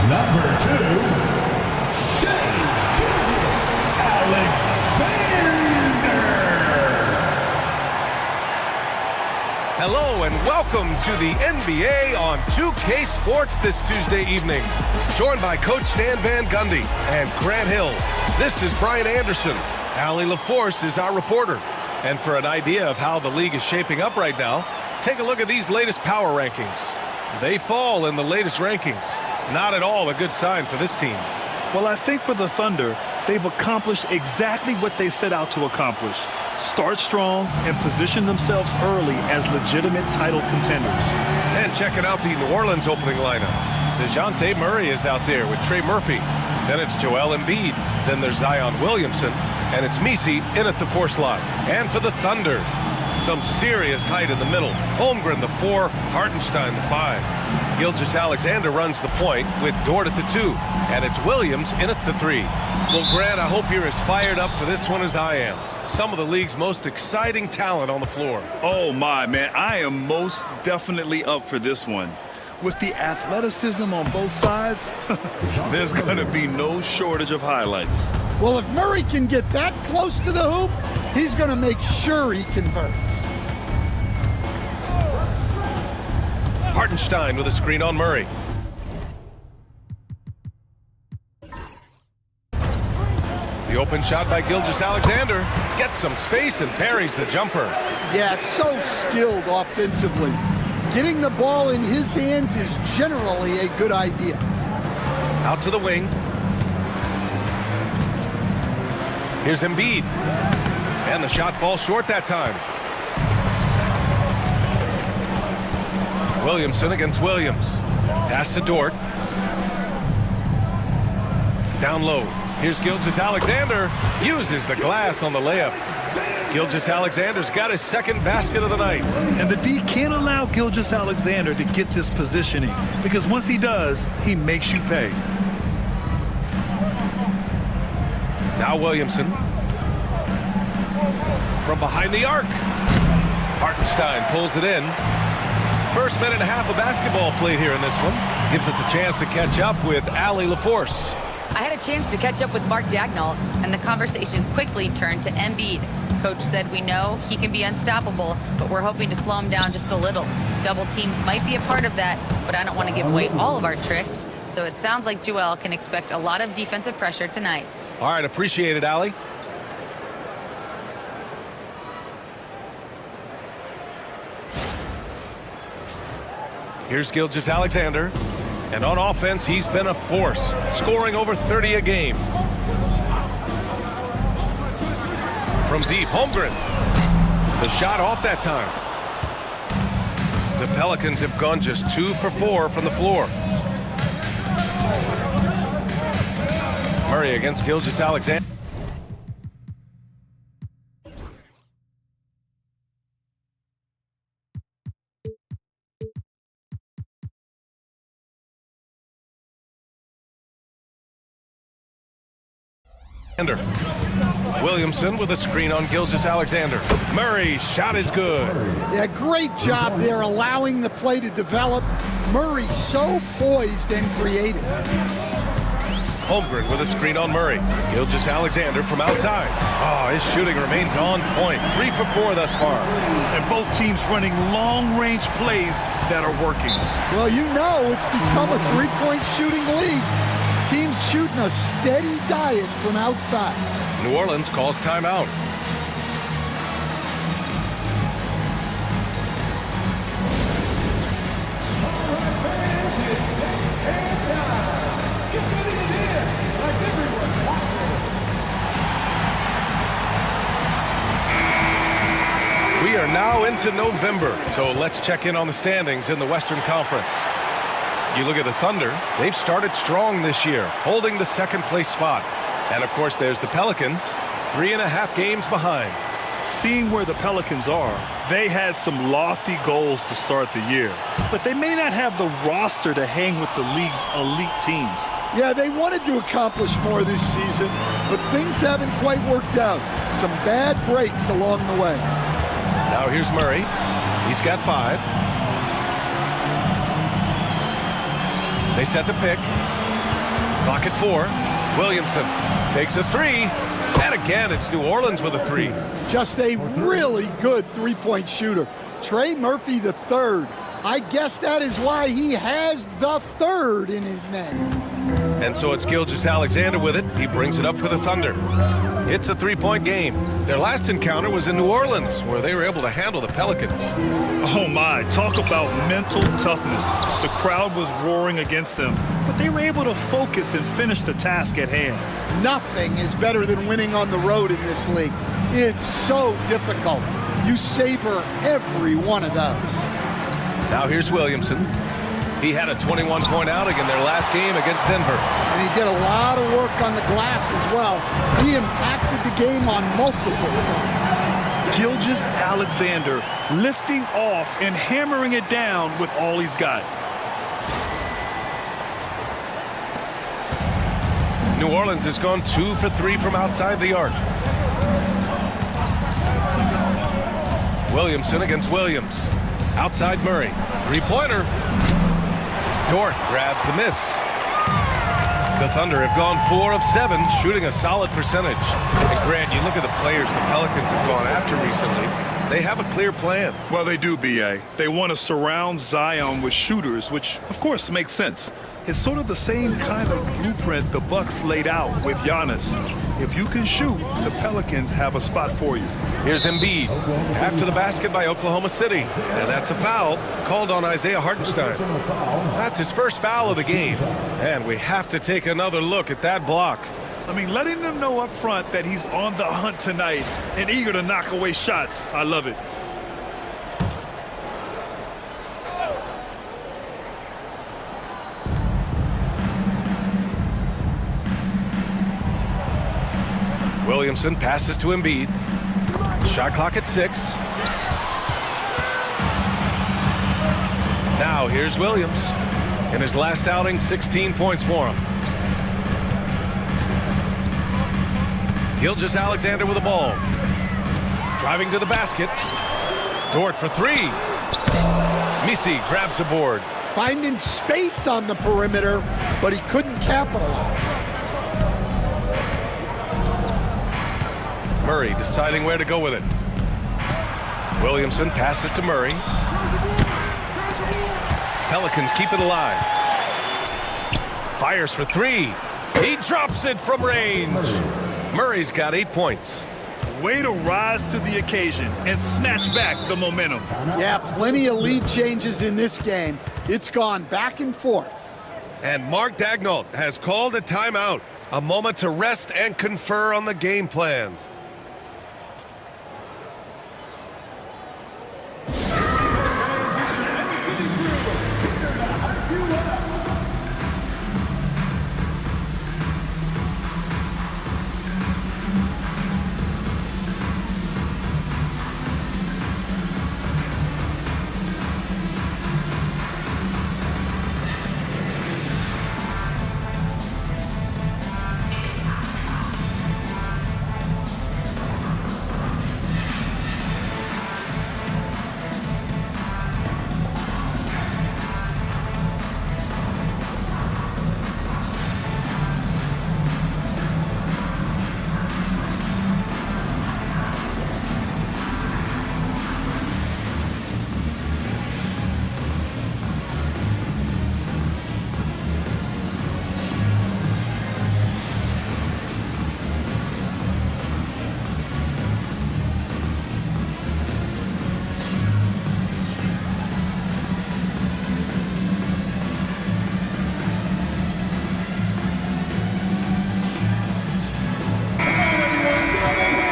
Number 2, Shea Alexander. Hello and welcome to the NBA on 2K Sports this Tuesday evening. Joined by Coach Stan Van Gundy and Grant Hill. This is Brian Anderson. Allie LaForce is our reporter. And for an idea of how the league is shaping up right now, take a look at these latest power rankings. They fall in the latest rankings. Not at all a good sign for this team. Well, I think for the Thunder, they've accomplished exactly what they set out to accomplish. Start strong and position themselves early as legitimate title contenders. And checking out the New Orleans opening lineup. DeJounte Murray is out there with Trey Murphy. Then it's Joel Embiid. Then there's Zion Williamson. And it's Messi in at the 4 slot. And for the Thunder, some serious height in the middle. Holmgren the 4, Hartenstein the 5. Gilgeous-Alexander runs the point with Dort at the 2. And it's Williams in at the 3. Well, Grant, I hope you're as fired up for this one as I am. Some of the league's most exciting talent on the floor. Oh, my, man. I am most definitely up for this one. With the athleticism on both sides, there's going to be no shortage of highlights. Well, if Murray can get that close to the hoop, he's going to make sure he converts. Hartenstein with a screen on Murray. The open shot by Gilgeous-Alexander gets some space and parries the jumper. Yeah, so skilled offensively. Getting the ball in his hands is generally a good idea. Out to the wing. Here's Embiid. And the shot falls short that time. Williamson against Williams. Pass to Dort. Down low. Here's Gilgeous-Alexander. Uses the glass on the layup. Gilgeous-Alexander's got his second basket of the night. And the D can't allow Gilgeous-Alexander to get this positioning, because once he does, he makes you pay. Now Williamson. From behind the arc. Hartenstein pulls it in. First minute and a half of basketball played here in this one. Gives us a chance to catch up with Allie LaForce. I had a chance to catch up with Mark Dagnall, and the conversation quickly turned to Embiid. Coach said we know he can be unstoppable, but we're hoping to slow him down just a little. Double teams might be a part of that, but I don't want to give away all of our tricks. So it sounds like Joel can expect a lot of defensive pressure tonight. All right, appreciate it, Allie. Here's Gilgeous-Alexander. And on offense, he's been a force, scoring over 30 a game. From deep, Holmgren. The shot off that time. The Pelicans have gone just 2 for 4 from the floor. Murray against Gilgeous-Alexander. Williamson with a screen on Gilgeous-Alexander. Murray's shot is good. Yeah, great job there allowing the play to develop. Murray so poised and creative. Holmgren with a screen on Murray. Gilgeous-Alexander from outside. Oh, his shooting remains on point. 3 for 4 thus far. And both teams running long-range plays that are working. Well, you know it's become a three-point shooting league. Teams shooting a steady diet from outside. New Orleans calls timeout. We are now into November, so let's check in on the standings in the Western Conference. You look at the Thunder, they've started strong this year, holding the second place spot. And of course, there's the Pelicans, 3.5 games behind. Seeing where the Pelicans are, they had some lofty goals to start the year, but they may not have the roster to hang with the league's elite teams. Yeah, they wanted to accomplish more this season, but things haven't quite worked out. Some bad breaks along the way. Now here's Murray. He's got 5. They set the pick. Clock at 4. Williamson takes a 3. And again, it's New Orleans with a 3. Just a really good three-point shooter. Trey Murphy the third. I guess that is why he has the third in his name. And so it's Gilgeous-Alexander with it. He brings it up for the Thunder. It's a three-point game. Their last encounter was in New Orleans, where they were able to handle the Pelicans. Oh my, talk about mental toughness. The crowd was roaring against them, but they were able to focus and finish the task at hand. Nothing is better than winning on the road in this league. It's so difficult. You savor every one of those. Now here's Williamson. He had a 21-point outing in their last game against Denver. And he did a lot of work on the glass as well. He impacted the game on multiple fronts. Gilgeous-Alexander lifting off and hammering it down with all he's got. New Orleans has gone 2 for 3 from outside the arc. Williamson against Williams. Outside Murray. Three-pointer. Dort grabs the miss. The Thunder have gone 4 of 7, shooting a solid percentage. And Grant, you look at the players the Pelicans have gone after recently. They have a clear plan. Well, they do, B.A. They want to surround Zion with shooters, which, of course, makes sense. It's sort of the same kind of blueprint the Bucks laid out with Giannis. If you can shoot, the Pelicans have a spot for you. Here's Embiid after the basket by Oklahoma City. And that's a foul called on Isaiah Hartenstein. That's his first foul of the game. And we have to take another look at that block. I mean, letting them know up front that he's on the hunt tonight and eager to knock away shots. I love it. Williamson passes to Embiid. Shot clock at 6. Now here's Williams. In his last outing, 16 points for him. Gilgeous-Alexander with the ball. Driving to the basket. Dort for 3. Misi grabs the board. Finding space on the perimeter, but he couldn't capitalize. Murray deciding where to go with it. Williamson passes to Murray. Pelicans keep it alive. Fires for 3. He drops it from range. Murray's got 8 points. Way to rise to the occasion and snatch back the momentum. Yeah, plenty of lead changes in this game. It's gone back and forth. And Mark Daigneault has called a timeout. A moment to rest and confer on the game plan.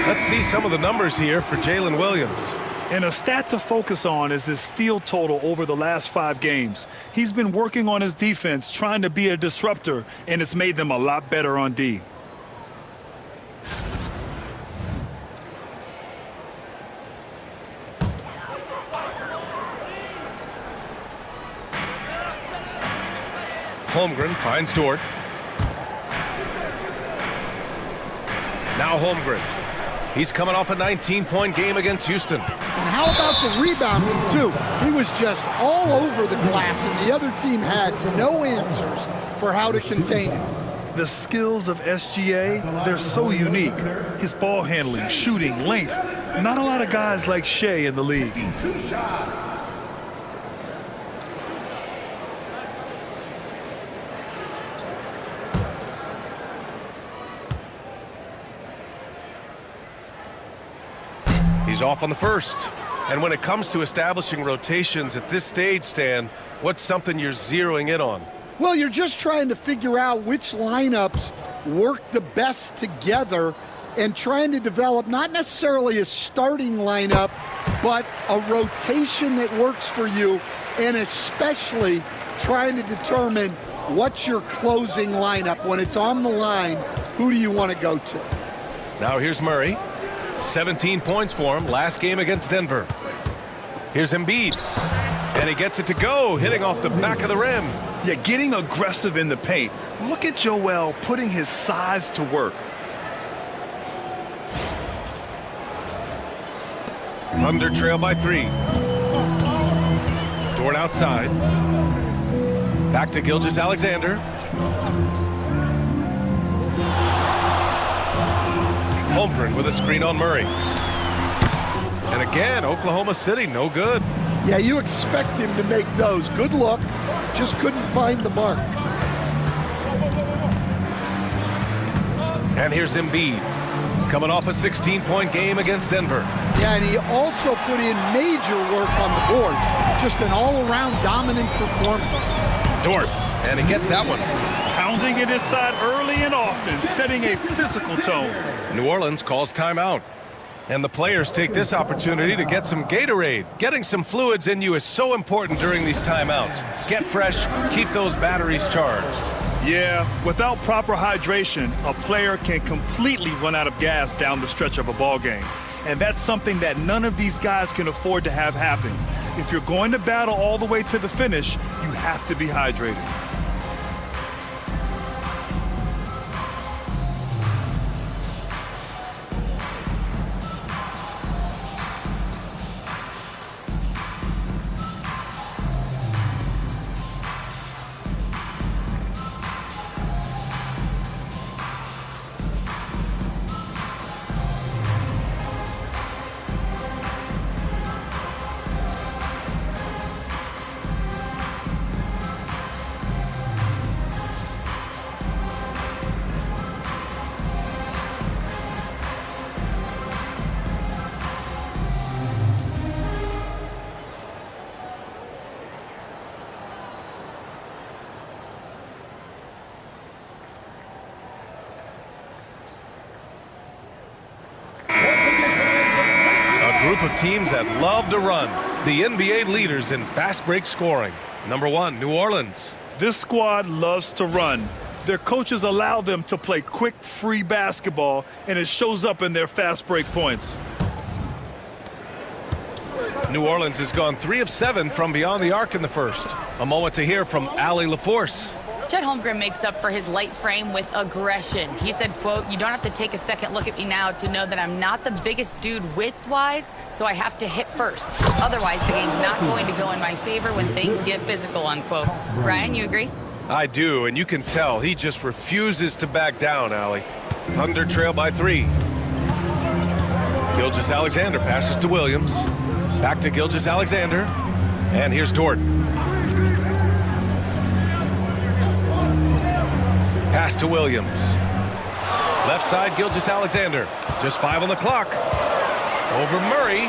Let's see some of the numbers here for Jalen Williams. And a stat to focus on is his steal total over the last 5 games. He's been working on his defense, trying to be a disruptor, and it's made them a lot better on D. Holmgren finds Dort. Now Holmgren. He's coming off a 19-point game against Houston. And how about the rebounding, too? He was just all over the glass, and the other team had no answers for how to contain him. The skills of SGA, they're so unique. His ball handling, shooting, length. Not a lot of guys like Shea in the league. He's off on the first. And when it comes to establishing rotations at this stage, Stan, what's something you're zeroing in on? Well, you're just trying to figure out which lineups work the best together and trying to develop not necessarily a starting lineup, but a rotation that works for you, and especially trying to determine what's your closing lineup. When it's on the line, who do you want to go to? Now here's Murray. 17 points for him last game against Denver. Here's Embiid. And he gets it to go, hitting off the back of the rim. Yeah, getting aggressive in the paint. Look at Joel putting his size to work. Thunder trail by 3. Dort outside. Back to Gilgeous-Alexander. Holmgren with a screen on Murray. And again, Oklahoma City, no good. Yeah, you expect him to make those. Good look, just couldn't find the mark. And here's Embiid, coming off a 16-point game against Denver. Yeah, and he also put in major work on the board. Just an all-around dominant performance. Dort, and he gets that one. Pounding it inside early and often, setting a physical tone. New Orleans calls timeout. And the players take this opportunity to get some Gatorade. Getting some fluids in you is so important during these timeouts. Get fresh, keep those batteries charged. Yeah, without proper hydration, a player can completely run out of gas down the stretch of a ball game. And that's something that none of these guys can afford to have happen. If you're going to battle all the way to the finish, you have to be hydrated. Group of teams that love to run. The NBA leaders in fast break scoring. Number 1, New Orleans. This squad loves to run. Their coaches allow them to play quick, free basketball, and it shows up in their fast break points. New Orleans has gone 3 of 7 from beyond the arc in the first. A moment to hear from Allie LaForce. Chet Holmgren makes up for his light frame with aggression. He said, quote, "You don't have to take a second look at me now to know that I'm not the biggest dude width-wise, so I have to hit first. Otherwise, the game's not going to go in my favor when things get physical," unquote. Brian, you agree? I do, and you can tell he just refuses to back down, Allie. Thunder trail by 3. Gilgeous-Alexander passes to Williams. Back to Gilgeous-Alexander. And here's Dort. Pass to Williams. Left side, Gilgeous-Alexander. Just 5 on the clock. Over Murray.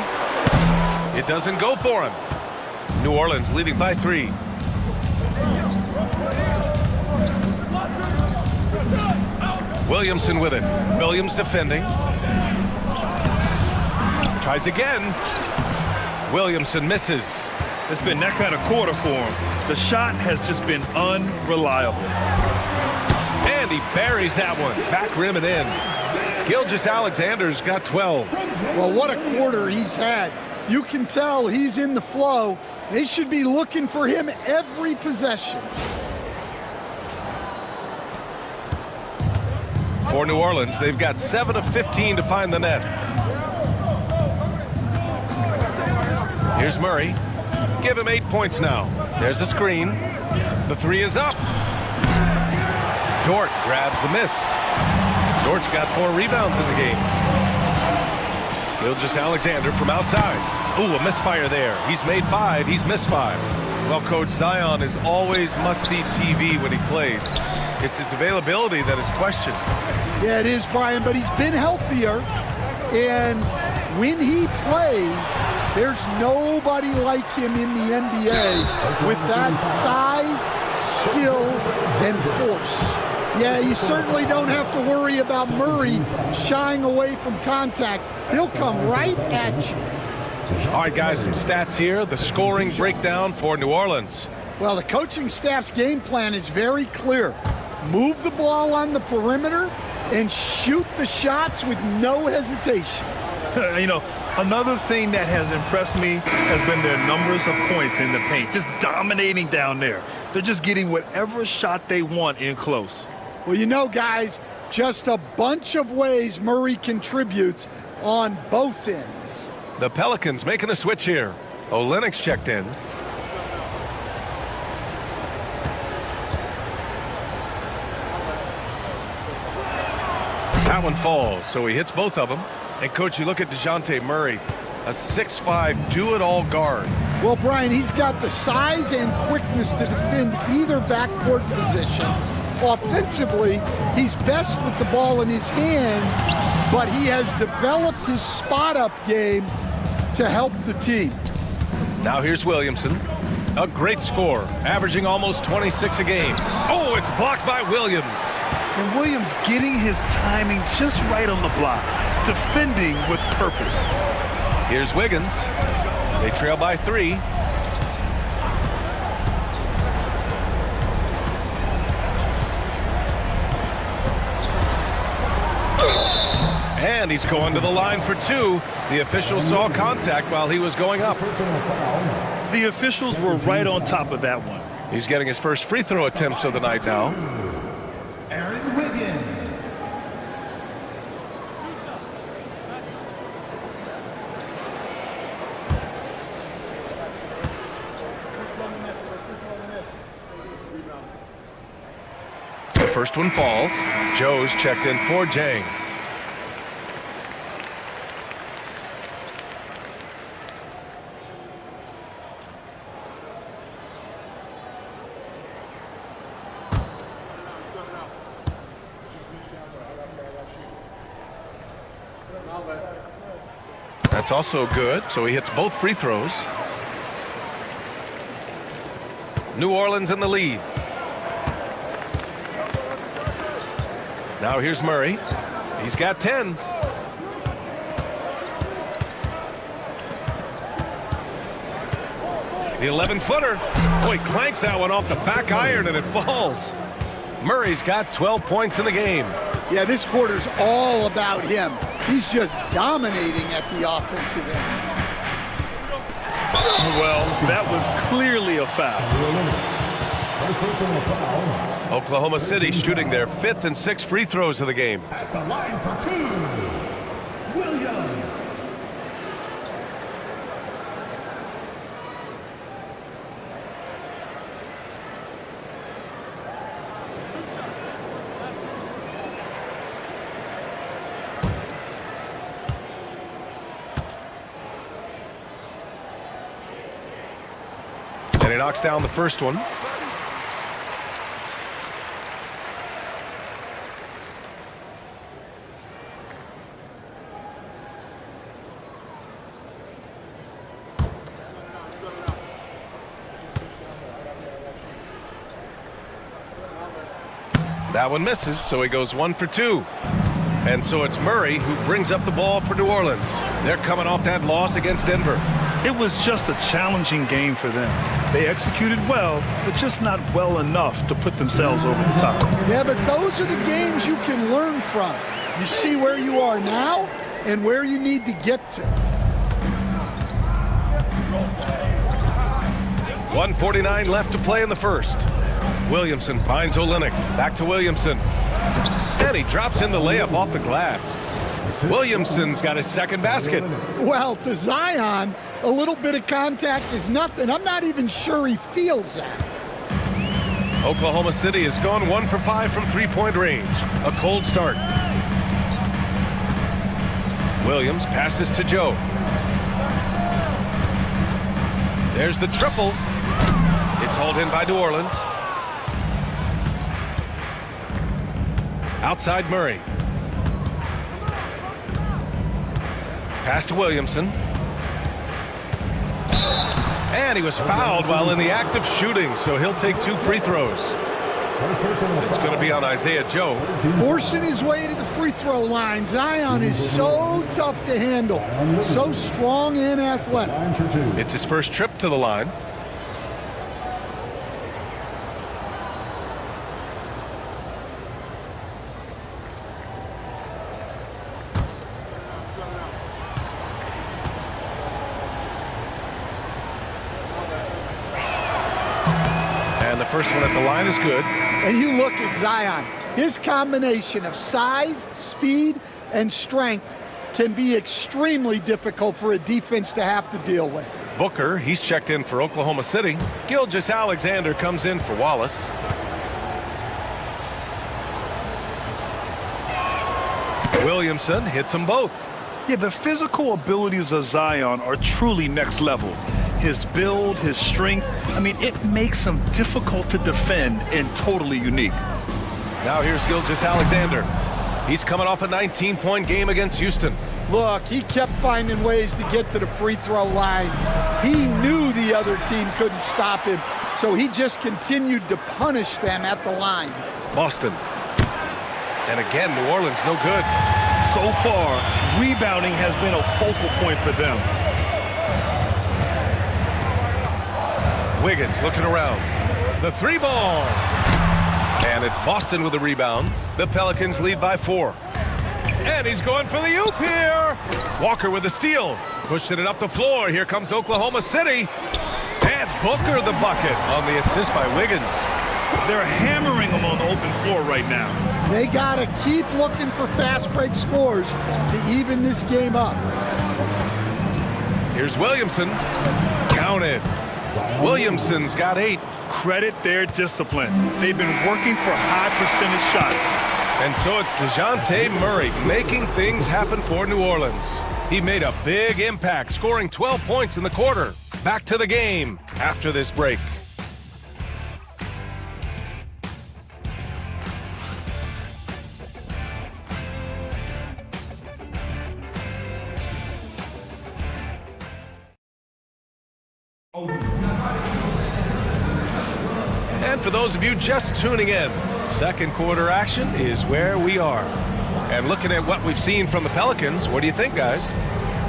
It doesn't go for him. New Orleans leading by 3. Williamson with it. Williams defending. Tries again. Williamson misses. It's been that kind of quarter for him. The shot has just been unreliable. And he buries that one. Back rim and in. Gilgeous-Alexander's got 12. Well, what a quarter he's had. You can tell he's in the flow. They should be looking for him every possession. For New Orleans, they've got 7 of 15 to find the net. Here's Murray. Give him 8 points now. There's a screen. The 3 is up. Dort grabs the miss. Dort's got 4 rebounds in the game. Gilgeous-Alexander from outside. Ooh, a misfire there. He's made 5. He's missed 5. Well, Coach, Zion is always must-see TV when he plays. It's his availability that is questioned. Yeah, it is, Brian, but he's been healthier. And when he plays, there's nobody like him in the NBA with that size, skill, and force. Yeah, you certainly don't have to worry about Murray shying away from contact. He'll come right at you. All right, guys, some stats here. The scoring breakdown for New Orleans. Well, the coaching staff's game plan is very clear. Move the ball on the perimeter and shoot the shots with no hesitation. You know, another thing that has impressed me has been their numbers of points in the paint, just dominating down there. They're just getting whatever shot they want in close. Well, you know, guys, just a bunch of ways Murray contributes on both ends. The Pelicans making a switch here. Olynyk's checked in. That one falls, so he hits both of them. And, Coach, you look at DeJounte Murray, a 6'5", do-it-all guard. Well, Brian, he's got the size and quickness to defend either backcourt position. Offensively, he's best with the ball in his hands, but he has developed his spot-up game to help the team. Now here's Williamson. A great score, averaging almost 26 a game. Oh, it's blocked by Williams. And Williams getting his timing just right on the block, defending with purpose. Here's Wiggins. They trail by 3. And he's going to the line for 2. The official saw contact while he was going up. The officials were right on top of that one. He's getting his first free throw attempts of the night now. Aaron Wiggins. The first one falls. Joe's checked in for Jang. That's also good, so he hits both free throws. New Orleans in the lead. Now here's Murray. He's got 10. The 11-footer. Oh, he clanks that one off the back iron and it falls. Murray's got 12 points in the game. Yeah, this quarter's all about him. He's just dominating at the offensive end. Well, that was clearly a foul. Oklahoma City shooting their 5th and 6th free throws of the game. At the line for 2, Williams. And he knocks down the first one. That one misses, so he goes 1 for 2. And so it's Murray who brings up the ball for New Orleans. They're coming off that loss against Denver. It was just a challenging game for them. They executed well, but just not well enough to put themselves over the top. Yeah, but those are the games you can learn from. You see where you are now and where you need to get to. 1:49 left to play in the first. Williamson finds Olynyk. Back to Williamson. And he drops in the layup off the glass. Williamson's got his second basket. Well, to Zion, a little bit of contact is nothing. I'm not even sure he feels that. Oklahoma City has gone 1 for 5 from three-point range. A cold start. Williams passes to Joe. There's the triple. It's hauled in by New Orleans. Outside Murray. Pass to Williamson. And he was fouled while in the act of shooting, so he'll take 2 free throws. It's going to be on Isaiah Joe. Forcing his way to the free throw line. Zion is so tough to handle, so strong and athletic. It's his first trip to the line. And the first one at the line is good. And you look at Zion. His combination of size, speed, and strength can be extremely difficult for a defense to have to deal with. Booker, he's checked in for Oklahoma City. Gilgeous-Alexander comes in for Wallace. Williamson hits them both. Yeah, the physical abilities of Zion are truly next level. His build, his strength, I mean, it makes him difficult to defend and totally unique. Now here's Gilgeous-Alexander. He's coming off a 19-point game against Houston. Look, he kept finding ways to get to the free throw line. He knew the other team couldn't stop him, so he just continued to punish them at the line. Boston. And again, New Orleans no good. So far, rebounding has been a focal point for them. Wiggins looking around. The 3-ball. And it's Boston with the rebound. The Pelicans lead by 4. And he's going for the oop here. Walker with the steal. Pushing it up the floor. Here comes Oklahoma City. And Booker the bucket on the assist by Wiggins. They're hammering him on the open floor right now. They got to keep looking for fast break scores to even this game up. Here's Williamson. Counted. Williamson's got 8. Credit their discipline. They've been working for high percentage shots. And so it's DeJounte Murray making things happen for New Orleans. He made a big impact, scoring 12 points in the quarter. Back to the game after this break. And for those of you just tuning in, second quarter action is where we are. And looking at what we've seen from the Pelicans, what do you think, guys?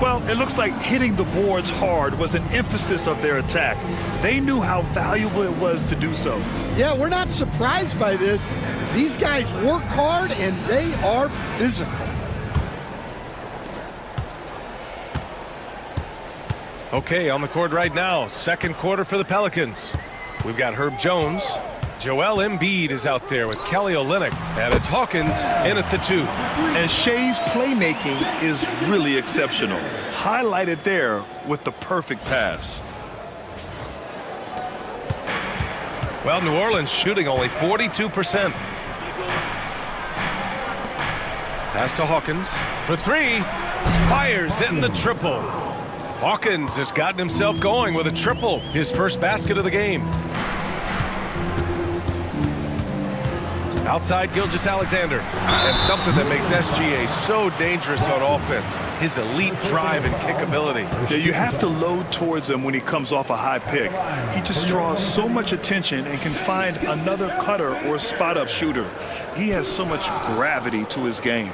Well, it looks like hitting the boards hard was an emphasis of their attack. They knew how valuable it was to do so. Yeah, we're not surprised by this. These guys work hard and they are physical. Okay, on the court right now, second quarter for the Pelicans. We've got Herb Jones. Joel Embiid is out there with Kelly Olynyk. And it's Hawkins in at the 2. And Shea's playmaking is really exceptional. Highlighted there with the perfect pass. Well, New Orleans shooting only 42%. Pass to Hawkins for 3. Fires in the triple. Hawkins has gotten himself going with a triple. His first basket of the game. Outside Gilgeous-Alexander. And something that makes SGA so dangerous on offense. His elite drive and kick ability. Yeah, you have to load towards him when he comes off a high pick. He just draws so much attention and can find another cutter or spot-up shooter. He has so much gravity to his game.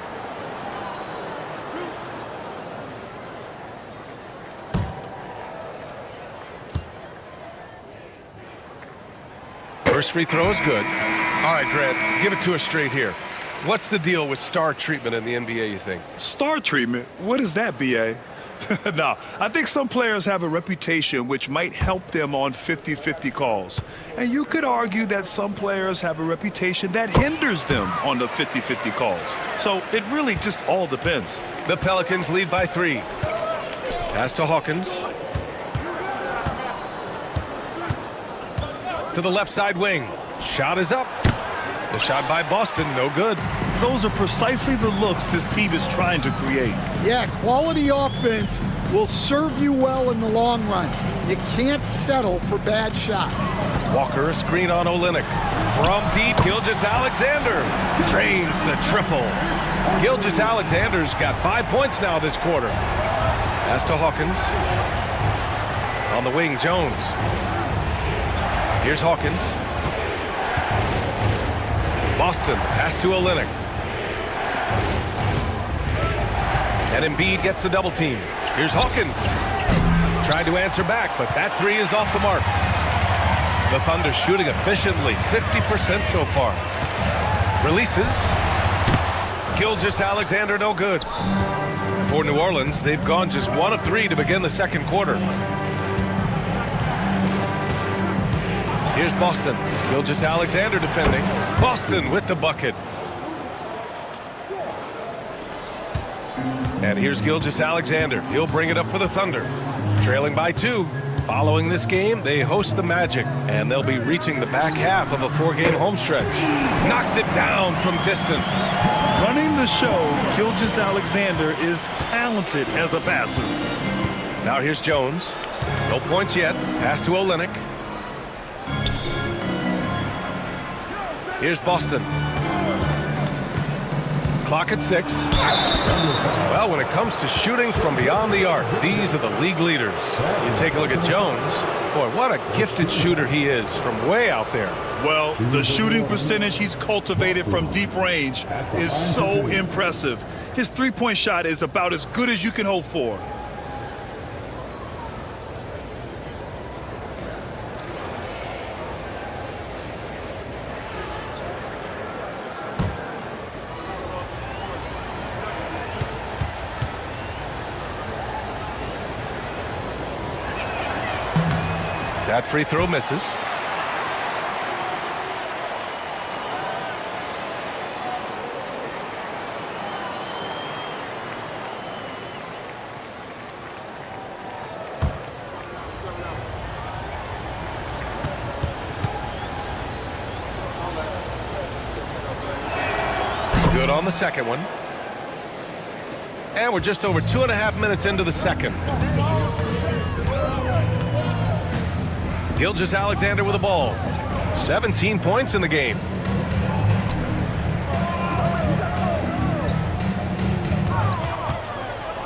First free throw is good. All right, Grant, give it to us straight here. What's the deal with star treatment in the NBA, you think? Star treatment? What is that, B.A.? No, I think some players have a reputation which might help them on 50-50 calls. And you could argue that some players have a reputation that hinders them on the 50-50 calls. So it really just all depends. The Pelicans lead by 3. Pass to Hawkins. To the left side wing. Shot is up. The shot by Boston, no good. Those are precisely the looks this team is trying to create. Yeah, quality offense will serve you well in the long run. You can't settle for bad shots. Walker, a screen on Olynyk. From deep, Gilgeous-Alexander drains the triple. Gilgeous-Alexander's got 5 points now this quarter. Pass to Hawkins. On the wing, Jones. Here's Hawkins. Boston, pass to Olynyk. And Embiid gets the double team. Here's Hawkins. Tried to answer back, but that three is off the mark. The Thunder shooting efficiently, 50% so far. Releases. Gilgeous-Alexander, no good. For New Orleans, they've gone just 1 of 3 to begin the second quarter. Here's Boston. Gilgeous-Alexander defending. Boston with the bucket. And here's Gilgeous-Alexander. He'll bring it up for the Thunder. Trailing by 2. Following this game, they host the Magic, and they'll be reaching the back half of a 4-game homestretch. Knocks it down from distance. Running the show, Gilgeous-Alexander is talented as a passer. Now here's Jones. No points yet. Pass to Olynyk. Here's Boston. Clock at 6. Well, when it comes to shooting from beyond the arc, these are the league leaders. You take a look at Jones. Boy, what a gifted shooter he is from way out there. Well, the shooting percentage he's cultivated from deep range is so impressive. His three-point shot is about as good as you can hope for. That free throw misses. Good on the second one. And we're just over 2.5 minutes into the second. Gilgeous-Alexander with the ball. 17 points in the game.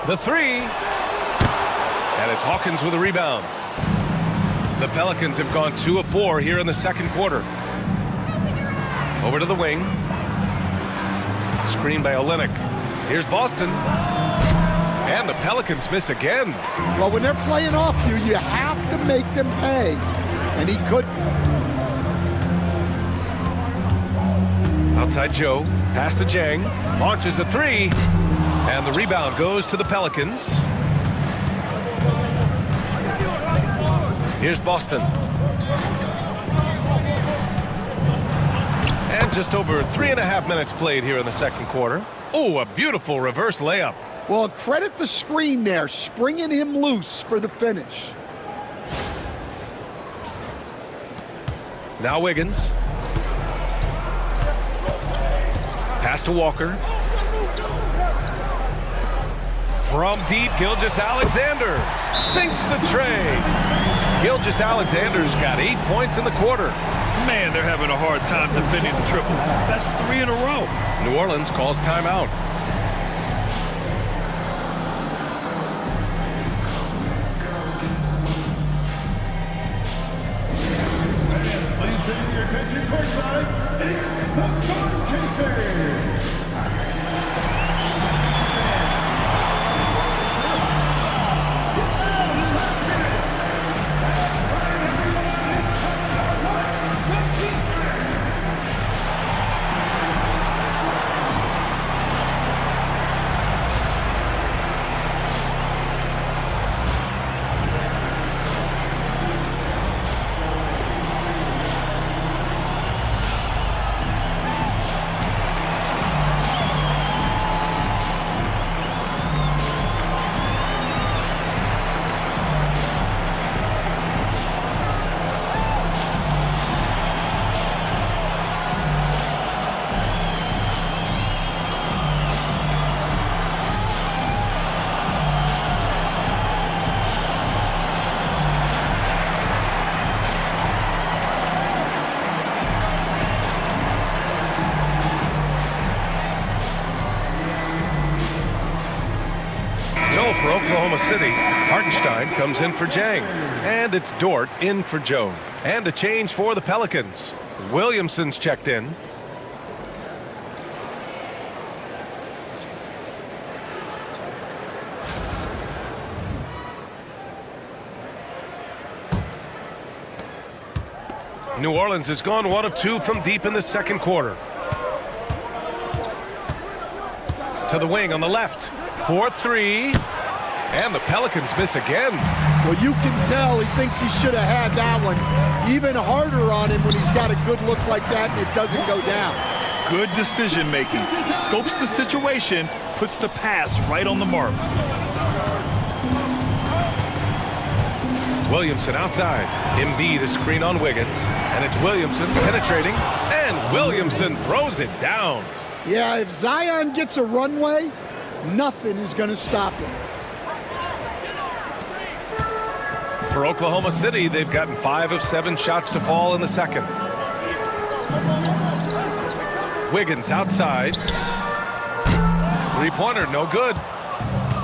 The three. And it's Hawkins with a rebound. The Pelicans have gone 2 of 4 here in the second quarter. Over to the wing. Screen by Olynyk. Here's Boston. And the Pelicans miss again. Well, when they're playing off you, you have to make them pay. And he couldn't. Outside Joe. Pass to Jang. Launches a three. And the rebound goes to the Pelicans. Here's Boston. And just over 3.5 minutes played here in the second quarter. Oh, a beautiful reverse layup. Well, credit the screen there, springing him loose for the finish. Now Wiggins. Pass to Walker. From deep, Gilgeous-Alexander sinks the tray. Gilgeous-Alexander's got 8 points in the quarter. Man, they're having a hard time defending the triple. That's 3 in a row. New Orleans calls timeout. Oklahoma City. Hartenstein comes in for Jang. And it's Dort in for Joe. And a change for the Pelicans. Williamson's checked in. New Orleans has gone 1 of 2 from deep in the second quarter. To the wing on the left. 4-3. And the Pelicans miss again. Well, you can tell he thinks he should have had that one. Even harder on him when he's got a good look like that and it doesn't go down. Good decision making. Scopes the situation, puts the pass right on the mark. Williamson outside. Embiid a screen on Wiggins. And it's Williamson penetrating. And Williamson throws it down. Yeah, if Zion gets a runway, nothing is going to stop him. For Oklahoma City, they've gotten 5 of 7 shots to fall in the second. Wiggins outside. Three-pointer, no good.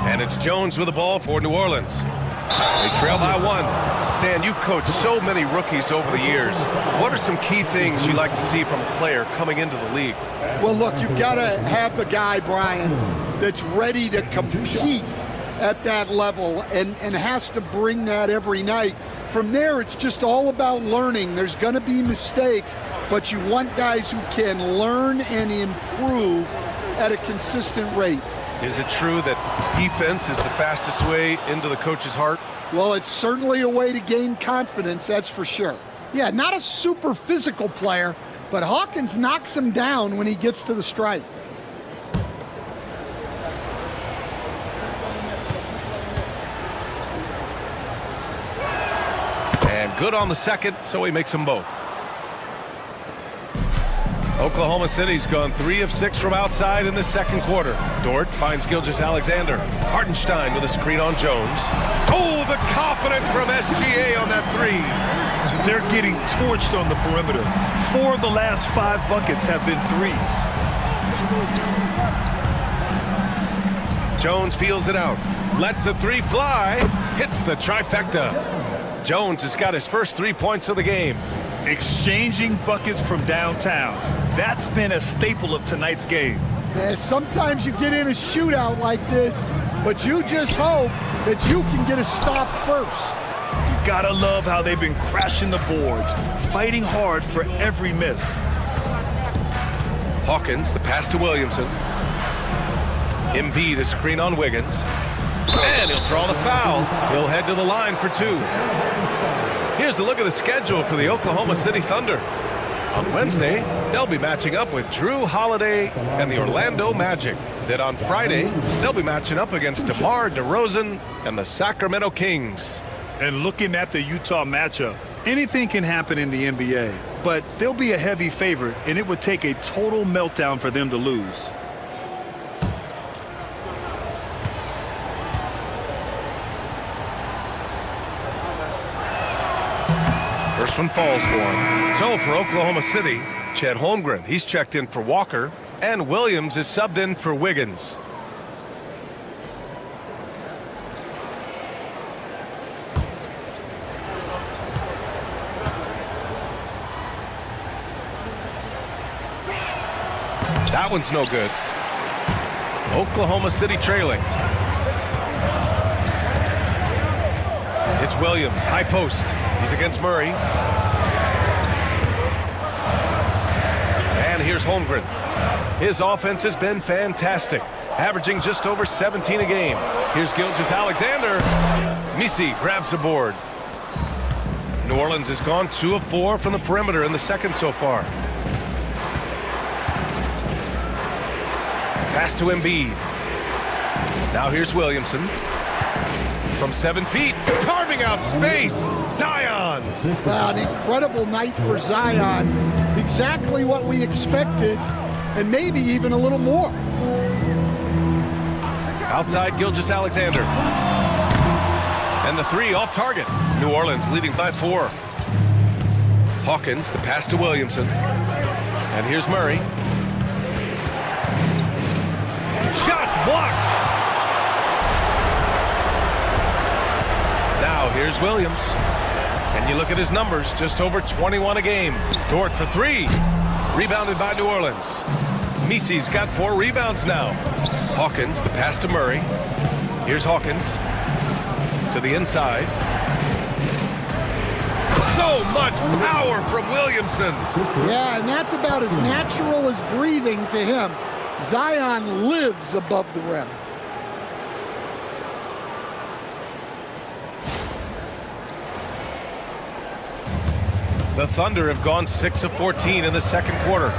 And it's Jones with the ball for New Orleans. They trail by 1. Stan, you coached so many rookies over the years. What are some key things you like to see from a player coming into the league? Well, look, you've got to have the guy, Brian, that's ready to compete at that level and has to bring that every night. From there, it's just all about learning. There's going to be mistakes, but you want guys who can learn and improve at a consistent rate. Is it true that defense is the fastest way into the coach's heart? Well, it's certainly a way to gain confidence, that's for sure. Yeah, not a super physical player, but Hawkins knocks him down when he gets to the stripe. And good on the second, so he makes them both. Oklahoma City's gone 3 of 6 from outside in the second quarter. Dort finds Gilgeous-Alexander. Hartenstein with a screen on Jones. Oh, the confidence from SGA on that 3. They're getting torched on the perimeter. 4 of the last 5 buckets have been 3s. Jones feels it out. Lets the 3 fly. Hits the trifecta. Jones has got his first 3 points of the game. Exchanging buckets from downtown. That's been a staple of tonight's game. Yeah, sometimes you get in a shootout like this, but you just hope that you can get a stop first. You gotta love how they've been crashing the boards, fighting hard for every miss. Hawkins, the pass to Williamson. Embiid a screen on Wiggins. And he'll draw the foul. He'll head to the line for 2. Here's a look at the schedule for the Oklahoma City Thunder. On Wednesday, they'll be matching up with Drew Holiday and the Orlando Magic. Then on Friday, they'll be matching up against DeMar DeRozan and the Sacramento Kings. And looking at the Utah matchup, anything can happen in the NBA, but they'll be a heavy favorite, and it would take a total meltdown for them to lose. First one falls for him. So for Oklahoma City, Chet Holmgren, he's checked in for Walker, and Williams is subbed in for Wiggins. That one's no good. Oklahoma City trailing. It's Williams, high post. He's against Murray. And here's Holmgren. His offense has been fantastic, averaging just over 17 a game. Here's Gilgeous-Alexander. Misi grabs the board. New Orleans has gone 2 of 4 from the perimeter in the second so far. Pass to Embiid. Now here's Williamson. From 7 feet, carving out space, Zion. Wow, an incredible night for Zion. Exactly what we expected, and maybe even a little more. Outside Gilgeous-Alexander. And the 3 off target. New Orleans leading by 4. Hawkins, the pass to Williamson. And here's Murray. Shots blocked. Here's Williams. And you look at his numbers, just over 21 a game. Dort for three. Rebounded by New Orleans. Misi's got 4 rebounds now. Hawkins, the pass to Murray. Here's Hawkins to the inside. So much power from Williamson. Yeah, and that's about as natural as breathing to him. Zion lives above the rim. The Thunder have gone 6 of 14 in the second quarter.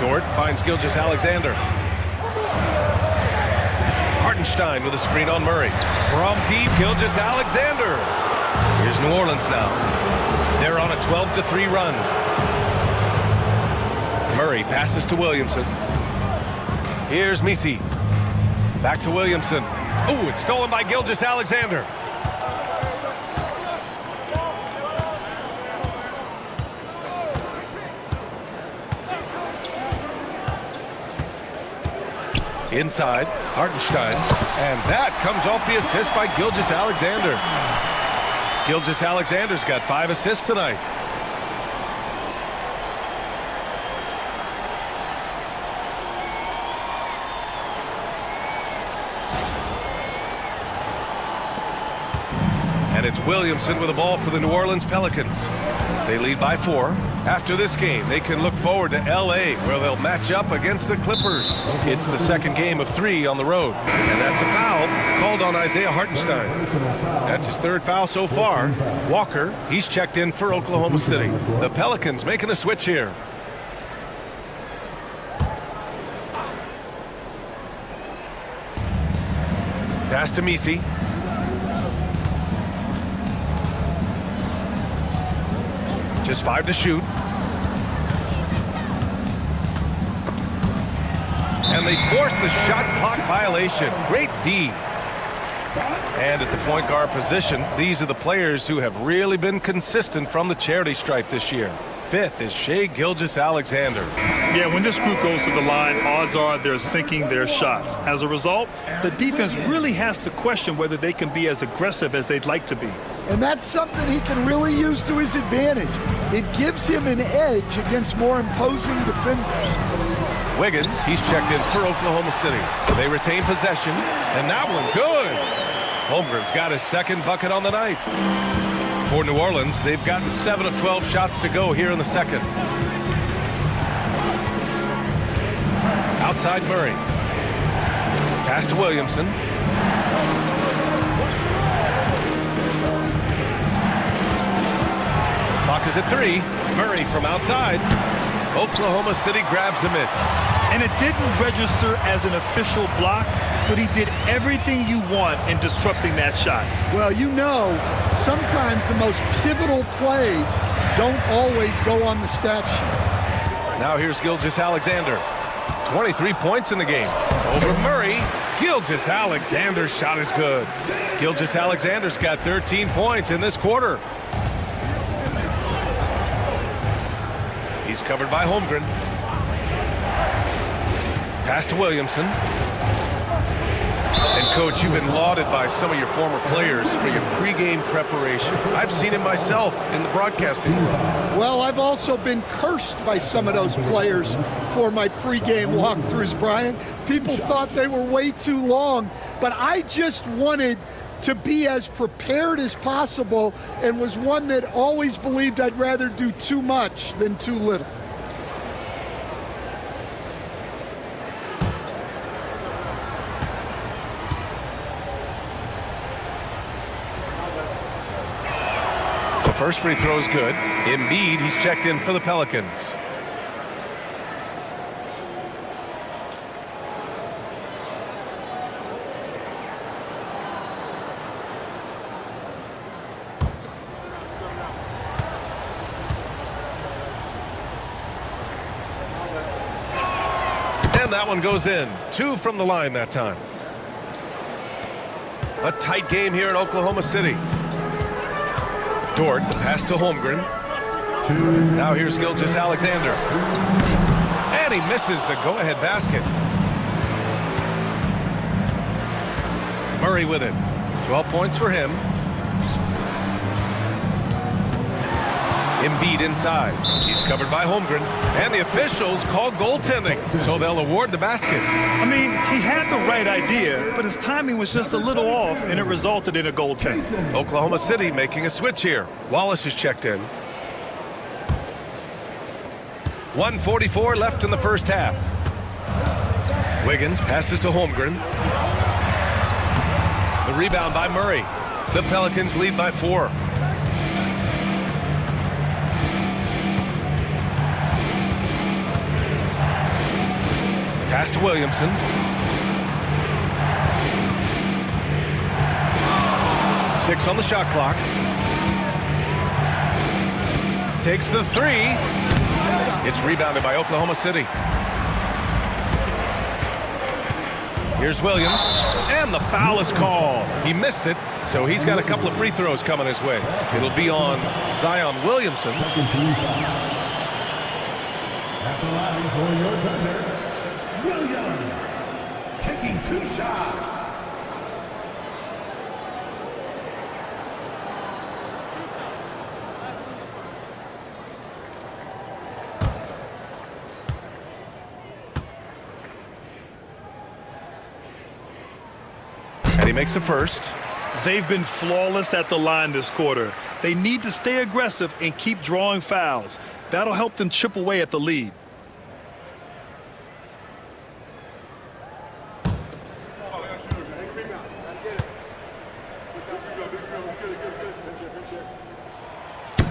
Dort finds Gilgeous-Alexander. Hartenstein with a screen on Murray. From deep, Gilgeous-Alexander. Here's New Orleans now. They're on a 12-3 run. Murray passes to Williamson. Here's Misi. Back to Williamson. Oh, it's stolen by Gilgeous-Alexander. Inside, Hartenstein, and that comes off the assist by Gilgeous-Alexander. Gilgeous-Alexander's got 5 assists tonight. And it's Williamson with the ball for the New Orleans Pelicans. They lead by 4. After this game, they can look forward to L.A., where they'll match up against the Clippers. It's the second game of 3 on the road. And that's a foul called on Isaiah Hartenstein. That's his 3rd foul so far. Walker, he's checked in for Oklahoma City. The Pelicans making a switch here. Pass to Misi. Just 5 to shoot. And they forced the shot clock violation. Great D. And at the point guard position, these are the players who have really been consistent from the charity stripe this year. 5th is Shai Gilgeous-Alexander. Yeah, when this group goes to the line, odds are they're sinking their shots. As a result, the defense really has to question whether they can be as aggressive as they'd like to be. And that's something he can really use to his advantage. It gives him an edge against more imposing defenders. Wiggins, he's checked in for Oklahoma City. They retain possession, and that one good. Holmgren's got his 2nd bucket on the night. For New Orleans, they've gotten 7 of 12 shots to go here in the second. Outside Murray. Pass to Williamson. Clock is at 3. Murray from outside. Oklahoma City grabs a miss. And it didn't register as an official block, but he did everything you want in disrupting that shot. Well, you know, sometimes the most pivotal plays don't always go on the stat sheet. Now here's Gilgeous-Alexander. 23 points in the game. Over Murray. Gilgeous-Alexander's shot is good. Gilgeous-Alexander's got 13 points in this quarter. He's covered by Holmgren. Pass to Williamson. And, Coach, you've been lauded by some of your former players for your pregame preparation. I've seen it myself in the broadcasting room. Well, I've also been cursed by some of those players for my pregame walkthroughs, Brian. People thought they were way too long, but I just wanted to be as prepared as possible and was one that always believed I'd rather do too much than too little. The first free throw is good. Embiid, he's checked in for the Pelicans. And that one goes in. 2 from the line that time. A tight game here in Oklahoma City. Dort, the pass to Holmgren. Now here's Gilgeous-Alexander. And he misses the go-ahead basket. Murray with it. 12 points for him. Embiid inside. He's covered by Holmgren. And the officials call goaltending, so they'll award the basket. I mean, he had the right idea, but his timing was just a little off, and it resulted in a goaltend. Oklahoma City making a switch here. Wallace is checked in. 1:44 left in the first half. Wiggins passes to Holmgren. The rebound by Murray. The Pelicans lead by 4. Pass to Williamson. Six on the shot clock. Takes the 3. It's rebounded by Oklahoma City. Here's Williams, and the foul is called. He missed it, so he's got a couple of free throws coming his way. It'll be on Zion Williamson. At the line for your Thunder, Williams, taking 2 shots. And he makes a first. They've been flawless at the line this quarter. They need to stay aggressive and keep drawing fouls. That'll help them chip away at the lead.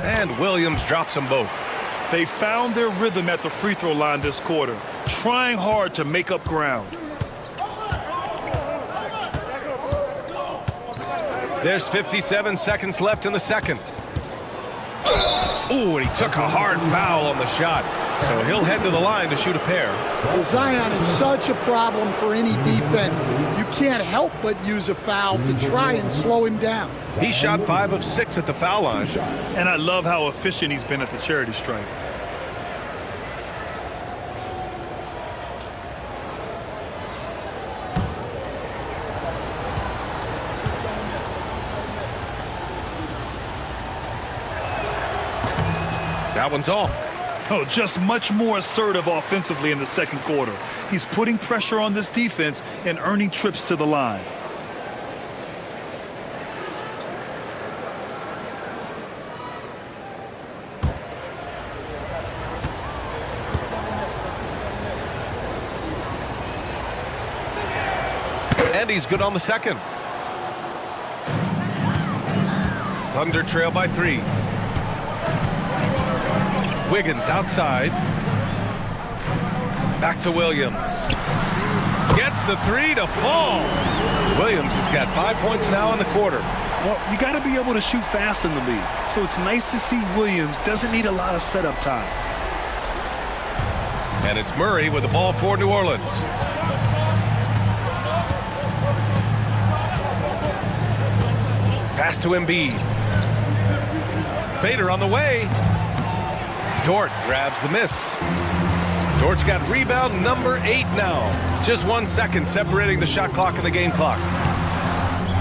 And Williams drops them both. They found their rhythm at the free throw line this quarter, trying hard to make up ground. There's 57 seconds left in the second. Ooh, and he took a hard foul on the shot. So he'll head to the line to shoot a pair. Well, Zion is such a problem for any defense. You can't help but use a foul to try and slow him down. He shot 5 of 6 at the foul line. And I love how efficient he's been at the charity stripe. That one's off. Oh, just much more assertive offensively in the second quarter. He's putting pressure on this defense and earning trips to the line. And he's good on the second. Thunder trail by 3. Wiggins outside. Back to Williams. Gets the 3 to fall. Williams has got 5 points now in the quarter. Well, you got to be able to shoot fast in the league. So it's nice to see Williams doesn't need a lot of setup time. And it's Murray with the ball for New Orleans. Pass to Embiid. Fader on the way. Dort grabs the miss. Dort's got rebound number 8 now. Just 1 second separating the shot clock and the game clock.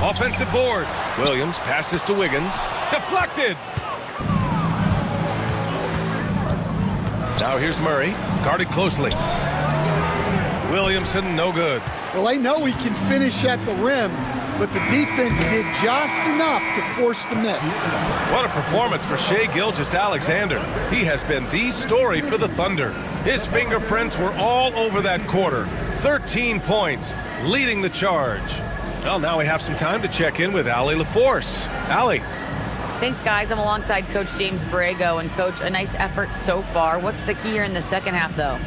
Offensive board. Williams passes to Wiggins. Deflected. Now here's Murray. Guarded closely. Williamson, no good. Well, they know he can finish at the rim, but the defense did just enough to force the miss. What a performance for Shai Gilgeous-Alexander. He has been the story for the Thunder. His fingerprints were all over that quarter. 13 points, leading the charge. Well, now we have some time to check in with Allie LaForce. Allie. Thanks, guys. I'm alongside Coach James Borrego. And, Coach, a nice effort so far. What's the key here in the second half, though?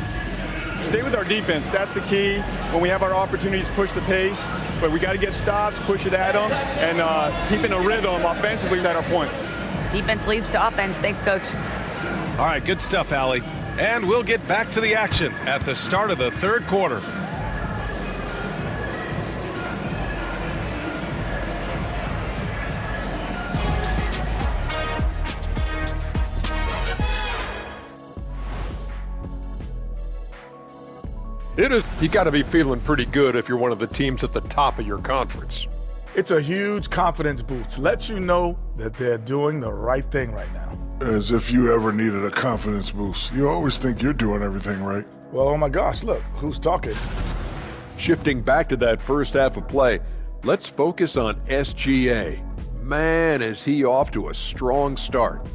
Stay with our defense. That's the key. When we have our opportunities, push the pace. But we got to get stops, push it at them, and keeping a rhythm offensively at our point. Defense leads to offense. Thanks, Coach. All right, good stuff, Allie. And we'll get back to the action at the start of the third quarter. You got to be feeling pretty good if you're one of the teams at the top of your conference. It's a huge confidence boost. Let you know that they're doing the right thing right now. As if you ever needed a confidence boost. You always think you're doing everything right. Well, oh my gosh, look, who's talking? Shifting back to that first half of play, let's focus on SGA. Man, is he off to a strong start.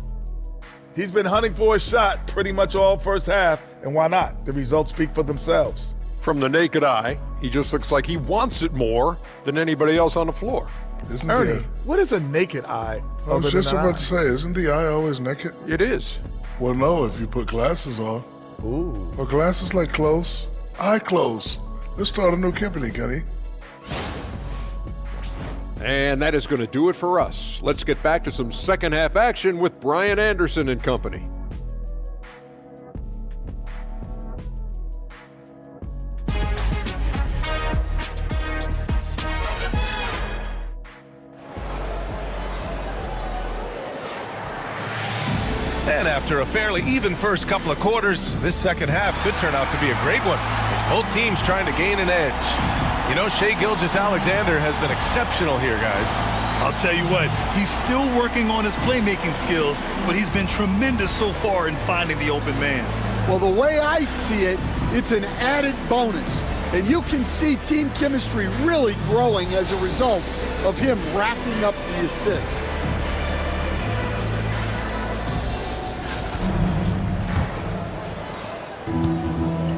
He's been hunting for a shot pretty much all first half, and why not? The results speak for themselves. From the naked eye, he just looks like he wants it more than anybody else on the floor. Isn't Ernie, the, what is a naked eye? I was other just than an about eye? to say, isn't the eye always naked? It is. Well, no, if you put glasses on. Ooh. Well, glasses like clothes. Eye clothes. Let's start a new company, Kenny. And that is going to do it for us. Let's get back to some second half action with Brian Anderson and company. And after a fairly even first couple of quarters, this second half could turn out to be a great one, as both teams trying to gain an edge. You know, Shai Gilgeous-Alexander has been exceptional here, guys. I'll tell you what, he's still working on his playmaking skills, but he's been tremendous so far in finding the open man. Well, the way I see it, it's an added bonus. And you can see team chemistry really growing as a result of him racking up the assists.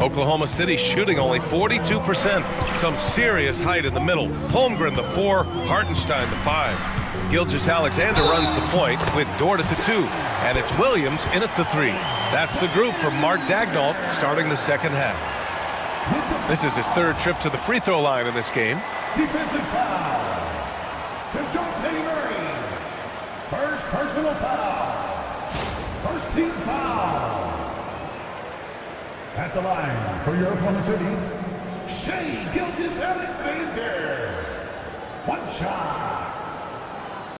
Oklahoma City shooting only 42%. Some serious height in the middle. Holmgren the 4, Hartenstein the 5. Gilgeous-Alexander runs the point with Dort at the 2. And it's Williams in at the 3. That's the group for Mark Daigneault starting the second half. This is his third trip to the free throw line in this game. Defensive foul. DeJounte Murray. First personal foul. First team foul. At the line for your Oklahoma City, Shai Gilgeous-Alexander. One shot.